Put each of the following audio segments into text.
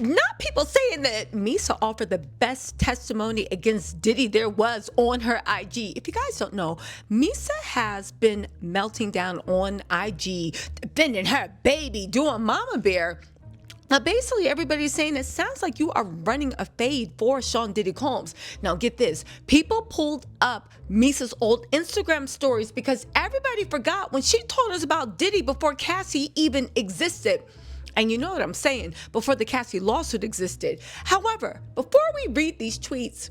not people saying that Misa offered the best testimony against Diddy there was on her IG. If you guys don't know, Misa has been melting down on IG, defending her baby, doing mama bear. Now, basically, everybody's saying it sounds like you are running a fade for Sean Diddy Combs. Now, get this. People pulled up Misa's old Instagram stories because everybody forgot when she told us about Diddy before Cassie even existed. And you know what I'm saying, before the Cassie lawsuit existed. However, before we read these tweets,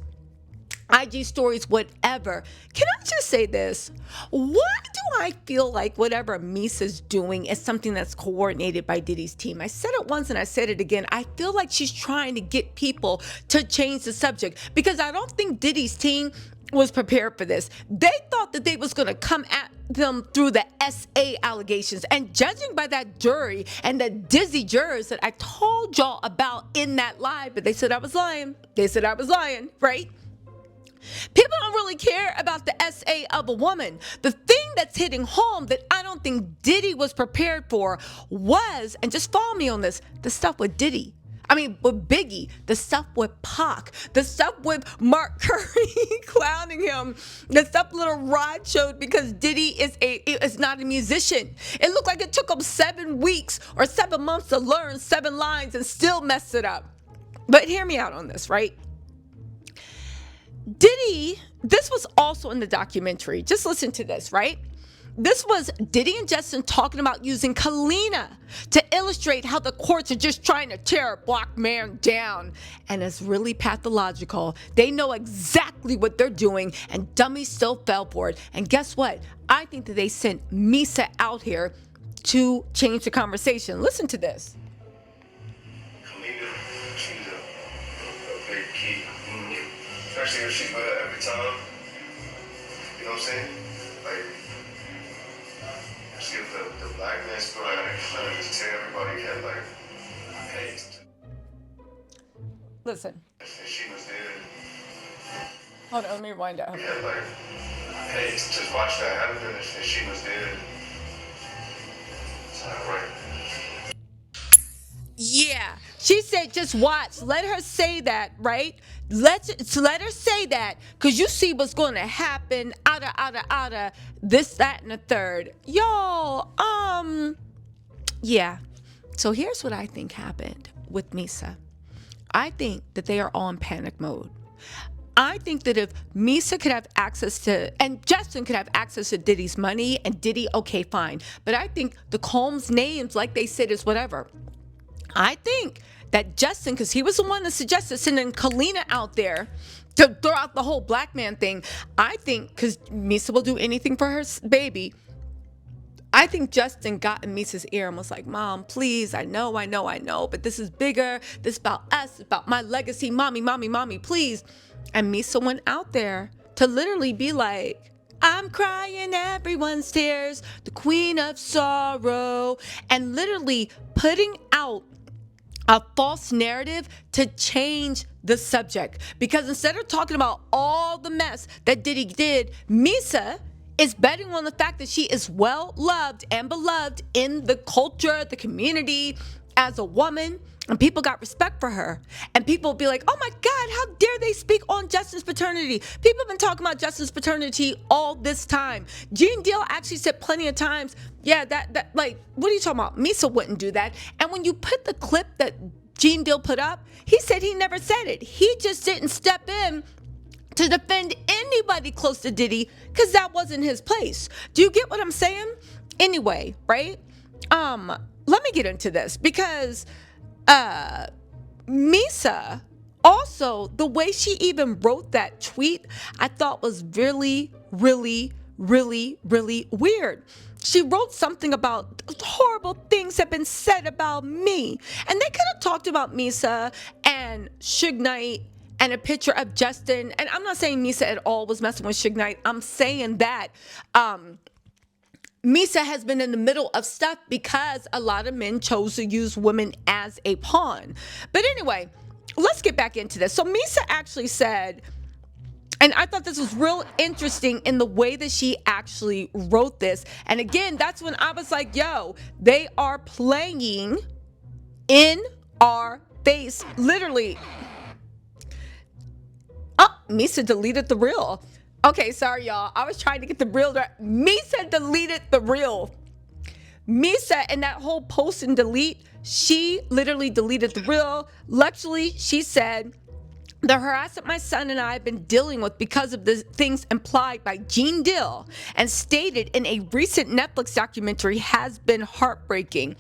IG stories, whatever, can I just say this? Why do I feel like whatever Misa's doing is something that's coordinated by Diddy's team? I said it once and I said it again. I feel like she's trying to get people to change the subject because I don't think Diddy's team was prepared for this. They thought that they was going to come at them through the SA allegations, and judging by that jury and the dizzy jurors that I told y'all about in that live, but they said I was lying. They said I was lying, right? People don't really care about the SA of a woman. The thing that's hitting home that I don't think Diddy was prepared for was, and just follow me on this, the stuff with Diddy. I mean, with Biggie, the stuff with Pac, the stuff with Mark Curry clowning him, the stuff Little Rod showed because Diddy is not a musician. It looked like it took him 7 weeks or 7 months to learn 7 lines and still mess it up. But hear me out on this, right? Diddy, this was also in the documentary. Just listen to this, right? This was Diddy and Justin talking about using Kalina to illustrate how the courts are just trying to tear a black man down. And it's really pathological. They know exactly what they're doing, and dummies still fell for it. And guess what? I think that they sent Misa out here to change the conversation. Listen to this. Kalina, she's a big key. Especially if she's with her every time. You know what I'm saying? Like, just give the black man story, like, just tear everybody head, like, hey. Listen. And she was there. Hold on, let me rewind it. Yeah, like, hey, just watch that happen, and she was there. It's not right. Yeah, she said just watch. Let her say that, right? Let her say that, because you see what's going to happen out of this, that, and the third. Y'all, yeah. So here's what I think happened with Misa. I think that they are all in panic mode. I think that if Misa could have access to, and Justin could have access to Diddy's money, and Diddy, okay, fine. But I think the Combs names, like they said, is whatever. I think that Justin, because he was the one that suggested sending Kalina out there to throw out the whole black man thing. I think, because Misa will do anything for her baby, I think Justin got in Misa's ear and was like, Mom, please, I know, but this is bigger. This is about us, it's about my legacy. Mommy, please. And Misa went out there to literally be like, I'm crying everyone's tears, the queen of sorrow, and literally putting out a false narrative to change the subject. Because instead of talking about all the mess that Diddy did, Misa is betting on the fact that she is well loved and beloved in the culture, the community, as a woman, and people got respect for her. And people will be like, oh my God, how dare they speak on Justin's paternity? People have been talking about Justin's paternity all this time. Gene Deal actually said plenty of times, yeah, that like, what are you talking about? Misa wouldn't do that. And when you put the clip that Gene Deal put up, he said he never said it. He just didn't step in to defend anybody close to Diddy because that wasn't his place. Do you get what I'm saying? Anyway, right? Let me get into this because Misa, also, the way she even wrote that tweet, I thought was really, really, really, really weird. She wrote something about horrible things have been said about me. And they could have talked about Misa and Suge Knight and a picture of Justin. And I'm not saying Misa at all was messing with Suge Knight. I'm saying that Misa has been in the middle of stuff because a lot of men chose to use women as a pawn. But anyway, let's get back into this. So Misa actually said, and I thought this was real interesting in the way that she actually wrote this. And again, that's when I was like, yo, they are playing in our face literally. Oh, Misa deleted the reel. Okay, sorry, y'all. I was trying to get the reel. Misa deleted the reel. Misa, and that whole post and delete, she literally deleted the reel. Luckily, she said, the harassment my son and I have been dealing with because of the things implied by Gene Dill and stated in a recent Netflix documentary has been heartbreaking.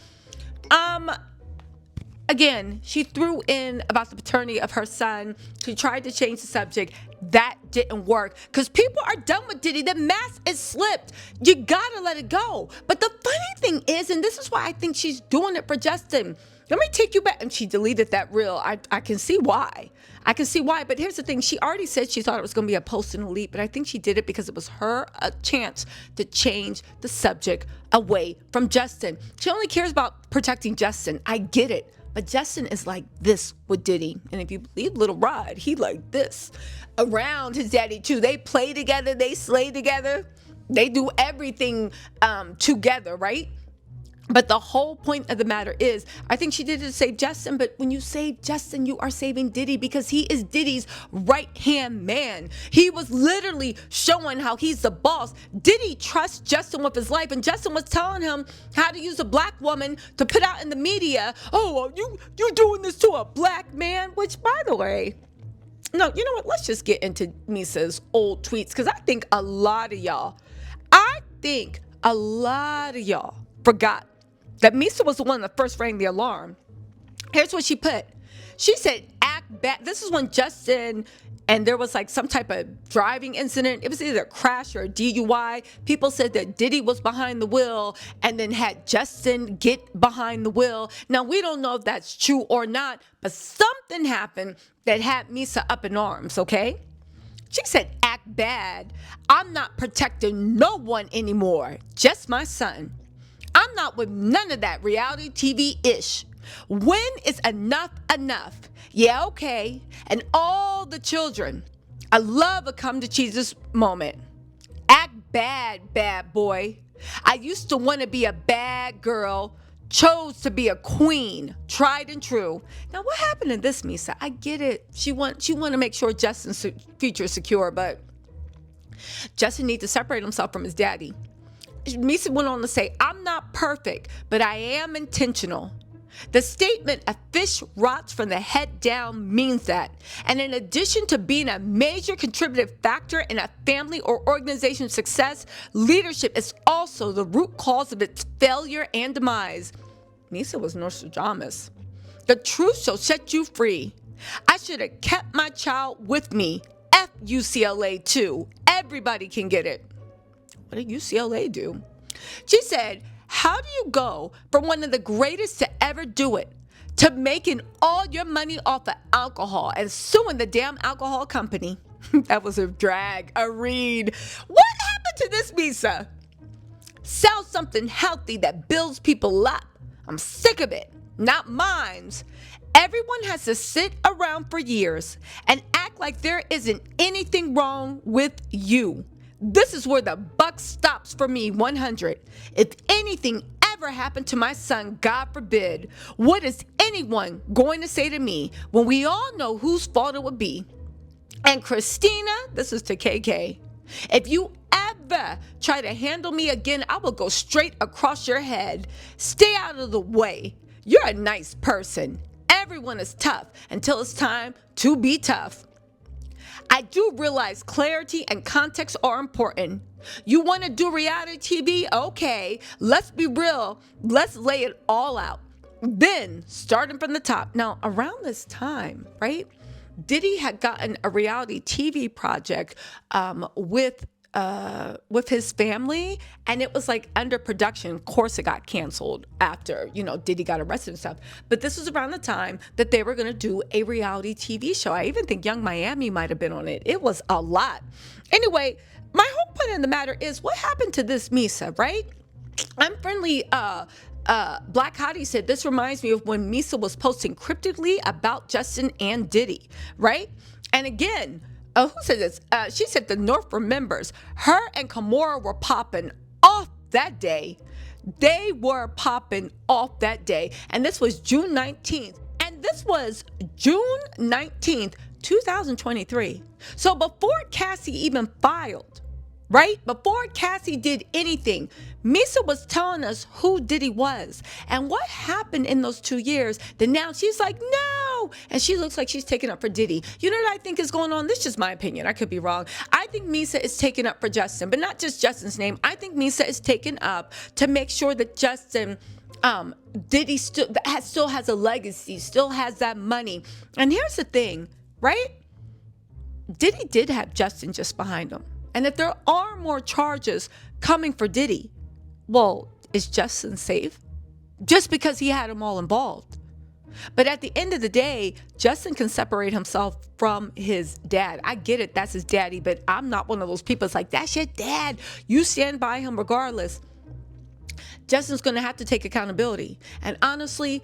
Again, she threw in about the paternity of her son. She tried to change the subject. That didn't work because people are done with Diddy. The mask is slipped. You gotta let it go. But the funny thing is, and this is why I think she's doing it for Justin. Let me take you back. And she deleted that reel. I can see why. I can see why. But here's the thing. She already said she thought it was going to be a post and delete, but I think she did it because it was a chance to change the subject away from Justin. She only cares about protecting Justin. I get it. But Justin is like this with Diddy. And if you believe Little Rod, he like this around his daddy too. They play together. They slay together. They do everything together, right? But the whole point of the matter is, I think she did it to save Justin, but when you save Justin, you are saving Diddy because he is Diddy's right-hand man. He was literally showing how he's the boss. Diddy trusts Justin with his life, and Justin was telling him how to use a black woman to put out in the media, oh, you doing this to a black man? Which, by the way, no, you know what? Let's just get into Misa's old tweets because I think a lot of y'all forgot that Misa was the one that first rang the alarm. Here's what she put. She said, act bad. This is when Justin, and there was like some type of driving incident. It was either a crash or a DUI. People said that Diddy was behind the wheel and then had Justin get behind the wheel. Now, we don't know if that's true or not, but something happened that had Misa up in arms, okay? She said, act bad. I'm not protecting no one anymore, just my son. I'm not with none of that reality TV-ish. When is enough enough? Yeah, okay. And all the children, I love a come to Jesus moment. Act bad, bad boy. I used to want to be a bad girl, chose to be a queen, tried and true. Now, what happened in this, Misa? I get it. She want to make sure Justin's future is secure, but Justin needs to separate himself from his daddy. Misa went on to say, I'm not perfect, but I am intentional. The statement, a fish rots from the head down, means that. And in addition to being a major contributive factor in a family or organization's success, leadership is also the root cause of its failure and demise. Misa was Nostradamus. The truth shall set you free. I should have kept my child with me. F UCLA too. Everybody can get it. What did UCLA do? She said, how do you go from one of the greatest to ever do it to making all your money off of alcohol and suing the damn alcohol company? That was a drag, a read. What happened to this, Misa? Sell something healthy that builds people up. I'm sick of it. Not mines. Everyone has to sit around for years and act like there isn't anything wrong with you. This is where the buck stops for me, 100. If anything ever happened to my son, God forbid, what is anyone going to say to me when we all know whose fault it would be? And Christina, this is to KK, if you ever try to handle me again, I will go straight across your head. Stay out of the way. You're a nice person. Everyone is tough until it's time to be tough. I do realize clarity and context are important. You want to do reality TV? Okay, let's be real. Let's lay it all out. Then, starting from the top. Now, around this time, right, Diddy had gotten a reality TV project with his family, and it was like under production. Of course, it got canceled after, Diddy got arrested and stuff. But this was around the time that they were going to do a reality TV show. I even think Young Miami might have been on it. It was a lot. Anyway, my whole point in the matter is, what happened to this Misa, right? I'm friendly. Black Hottie said, this reminds me of when Misa was posting cryptically about Justin and Diddy, right? And again, who said this? She said the North remembers. Her and Kimora were popping off that day. They were popping off that day. And this was June 19th. And And this was June 19th, 2023. So before Cassie even filed, right? Before Cassie did anything, Misa was telling us who Diddy was and what happened in those 2 years. That now she's like, no. And she looks like she's taking up for Diddy. You know what I think is going on? This is just my opinion. I could be wrong. I think Misa is taking up for Justin, but not just Justin's name. I think Misa is taken up to make sure that Justin, Diddy still has a legacy, still has that money. And here's the thing, right? Diddy did have Justin just behind him. And if there are more charges coming for Diddy, well, is Justin safe? Just because he had them all involved. But at the end of the day, Justin can separate himself from his dad. I get it, that's his daddy, but I'm not one of those people. It's like, that's your dad. You stand by him regardless. Justin's going to have to take accountability. And honestly,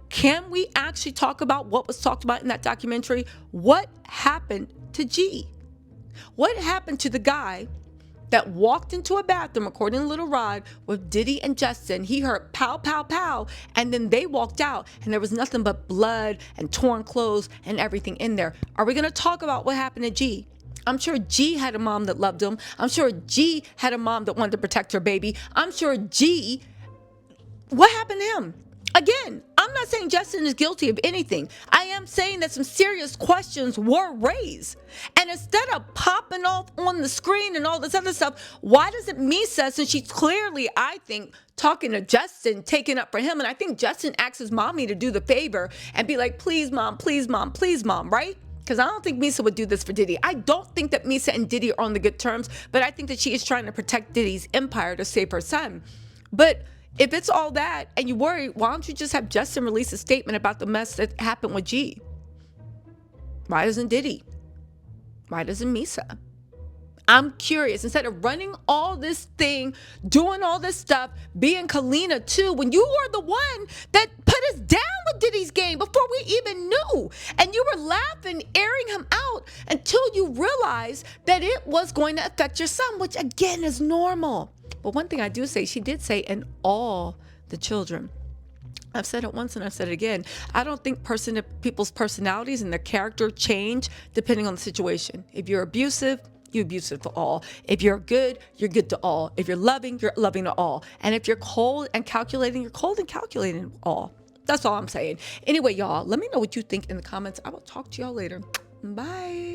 can we actually talk about what was talked about in that documentary? What happened to G? What happened to the guy that walked into a bathroom, according to Little Rod, with Diddy and Justin? He heard pow, pow, pow, and then they walked out, and there was nothing but blood and torn clothes and everything in there. Are we going to talk about what happened to G? I'm sure G had a mom that loved him. I'm sure G had a mom that wanted to protect her baby. I'm sure G, what happened to him? Again, I'm not saying Justin is guilty of anything. I am saying that some serious questions were raised. And instead of popping off on the screen and all this other stuff, why doesn't Misa, since she's clearly, I think, talking to Justin, taking up for him, and I think Justin asks his mommy to do the favor and be like, please, mom, please, mom, please, mom, right? Because I don't think Misa would do this for Diddy. I don't think that Misa and Diddy are on the good terms, but I think that she is trying to protect Diddy's empire to save her son. But if it's all that and you worry, why don't you just have Justin release a statement about the mess that happened with G? Why doesn't Diddy? Why doesn't Misa? I'm curious. Instead of running all this thing, doing all this stuff, being Kalina too, when you were the one that put us down with Diddy's game before we even knew. And you were laughing, airing him out until you realized that it was going to affect your son, which again is normal. But one thing I do say, she did say, and all the children. I've said it once and I've said it again. I don't think people's personalities and their character change depending on the situation. If you're abusive, you're abusive to all. If you're good, you're good to all. If you're loving to all. And if you're cold and calculating, you're cold and calculating to all. That's all I'm saying. Anyway, y'all, let me know what you think in the comments. I will talk to y'all later. Bye.